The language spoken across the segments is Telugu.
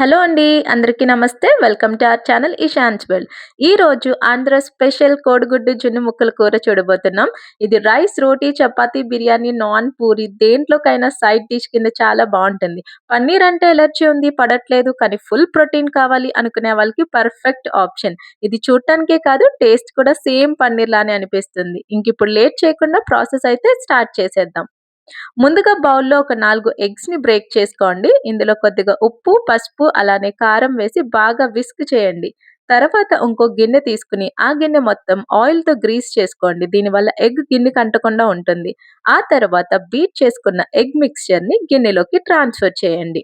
హలో అండి. అందరికీ నమస్తే. Welcome to our channel Ishan's world. ఈరోజు ఆంధ్ర స్పెషల్ కోడిగుడ్డు జున్ను ముక్కల కూర చూడబోతున్నాం. ఇది రైస్, రోటీ, చపాతీ, బిర్యానీ, నాన్, పూరి దేంట్లోకైనా సైడ్ డిష్ కింద చాలా బావుంటుంది. పన్నీర్ అంటే ఎలర్జీ ఉంది, పడట్లేదు, కానీ ఫుల్ ప్రోటీన్ కావాలి అనుకునే వాళ్ళకి పర్ఫెక్ట్ ఆప్షన్. ఇది చూడటానికే కాదు, టేస్ట్ కూడా సేమ్ పన్నీర్ లానే అనిపిస్తుంది. ఇంకిప్పుడు లేట్ చేయకుండా ప్రాసెస్ అయితే స్టార్ట్ చేసేద్దాం. ముందుగా బౌల్‌లో ఒక 4 ఎగ్స్‌ని బ్రేక్ చేసుకోండి. ఇందులో కొద్దిగా ఉప్పు, పసుపు అలానే కారం వేసి బాగా విస్క్ చేయండి. తర్వాత ఇంకో గిన్నె తీసుకుని ఆ గిన్నె మొత్తం ఆయిల్‌తో గ్రీస్ చేసుకోండి. దీనివల్ల ఎగ్ గిన్నెకి అంటకుండా ఉంటుంది. ఆ తర్వాత బీట్ చేసుకున్న ఎగ్ మిక్స్చర్‌ని గిన్నెలోకి ట్రాన్స్‌ఫర్ చేయండి.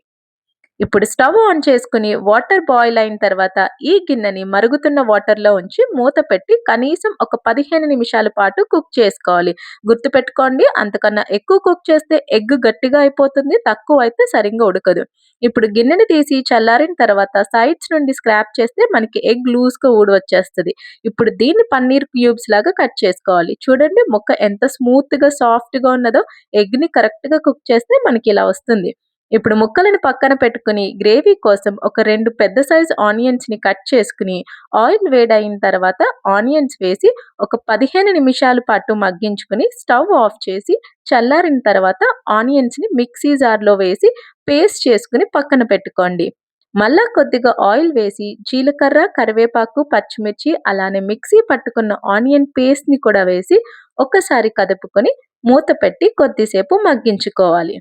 ఇప్పుడు స్టవ్ ఆన్ చేసుకుని వాటర్ బాయిల్ అయిన తర్వాత ఈ గిన్నెని మరుగుతున్న వాటర్‌లో ఉంచి మూత పెట్టి కనీసం ఒక 15 నిమిషాల పాటు కుక్ చేసుకోవాలి. గుర్తుపెట్టుకోండి, అంతకన్నా ఎక్కువ కుక్ చేస్తే ఎగ్ గట్టిగా అయిపోతుంది. తక్కువైతే సరింగా ఉడకదు. ఇప్పుడు గిన్నెని తీసి చల్లారిన తర్వాత సైడ్స్ నుండి స్క్రాప్ చేస్తే మనకి ఎగ్ లూజ్‌గా ఊడొచ్చేస్తది. ఇప్పుడు దీన్ని పన్నీర్ క్యూబ్స్ లాగా కట్ చేసుకోవాలి. చూడండి, ముక్క ఎంత స్మూత్‌గా, సాఫ్ట్‌గా ఉన్నదో. ఎగ్‌ని కరెక్ట్‌గా కుక్ చేస్తే మనకి ఇలా వస్తుంది. ఇప్పుడు ముక్కలను పక్కన పెట్టుకుని గ్రేవీ కోసం ఒక 2 పెద్ద సైజ్ ఆనియన్స్‌ని కట్ చేసుకుని ఆయిల్ వేడయిన తర్వాత ఆనియన్స్ వేసి ఒక 15 నిమిషాల పాటు మగ్గించుకుని స్టవ్ ఆఫ్ చేసి చల్లారిన తర్వాత ఆనియన్స్‌ని మిక్సీ జార్‌లో వేసి పేస్ట్ చేసుకుని పక్కన పెట్టుకోండి. మళ్ళా కొద్దిగా ఆయిల్ వేసి జీలకర్ర, కరివేపాకు, పచ్చిమిర్చి అలానే మిక్సీ పట్టుకున్న ఆనియన్ పేస్ట్‌ని కూడా వేసి ఒక్కసారి కదుపుకొని మూత పెట్టి కొద్దిసేపు మగ్గించుకోవాలి.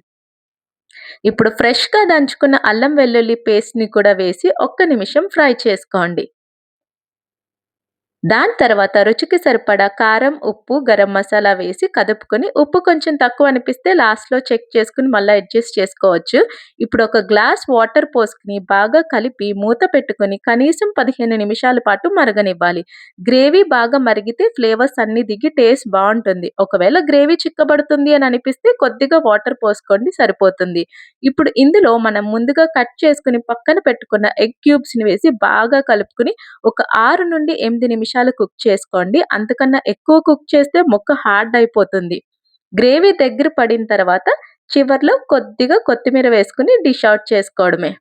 ఇప్పుడు ఫ్రెష్‌గా దంచుకున్న అల్లం వెల్లుల్లి పేస్ట్‌ని కూడా వేసి ఒక్క నిమిషం ఫ్రై చేసుకోండి. దాని తర్వాత రుచికి సరిపడా కారం, ఉప్పు, గరం మసాలా వేసి కదుపుకొని ఉప్పు కొంచెం తక్కువ అనిపిస్తే లాస్ట్‌లో చెక్ చేసుకొని మళ్ళా అడ్జస్ట్ చేసుకోవచ్చు. ఇప్పుడు ఒక గ్లాస్ వాటర్ పోసుకొని బాగా కలిపి మూత పెట్టుకొని కనీసం 15 నిమిషాల పాటు మరగనివ్వాలి. గ్రేవీ బాగా మరిగితే ఫ్లేవర్స్ అన్నీ దిగి టేస్ట్ బావుంటుంది. ఒకవేళ గ్రేవీ చిక్కబడుతుంది అని అనిపిస్తే కొద్దిగా వాటర్ పోసుకోండి, సరిపోతుంది. ఇప్పుడు ఇందులో మనం ముందుగా కట్ చేసుకొని పక్కన పెట్టుకున్న ఎగ్ క్యూబ్స్‌ని వేసి బాగా కలుపుకొని ఒక 6-8 నిమిషాలు కుక్ చేసుకోండి. అంతకన్నా ఎక్కువ కుక్ చేస్తే ముక్క హార్డ్ అయిపోతుంది. గ్రేవీ దగ్గర పడిన తర్వాత చివర్లో కొద్దిగా కొత్తిమీర వేసుకుని డిష్ అవుట్ చేసుకోవడమే.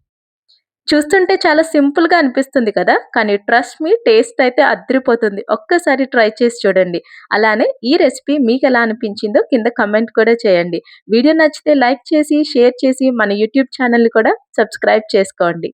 చూస్తుంటే చాలా సింపుల్‌గా అనిపిస్తుంది కదా! కానీ ట్రస్ట్ మీ, టేస్ట్ అయితే అద్రిపోతుంది. ఒక్కసారి ట్రై చేసి చూడండి. అలానే ఈ రెసిపీ మీకెలా అనిపించిందో కింద కామెంట్ కూడా చేయండి. వీడియో నచ్చితే లైక్ చేసి, షేర్ చేసి మన యూట్యూబ్ ఛానెల్‌ని కూడా సబ్స్క్రైబ్ చేసుకోండి.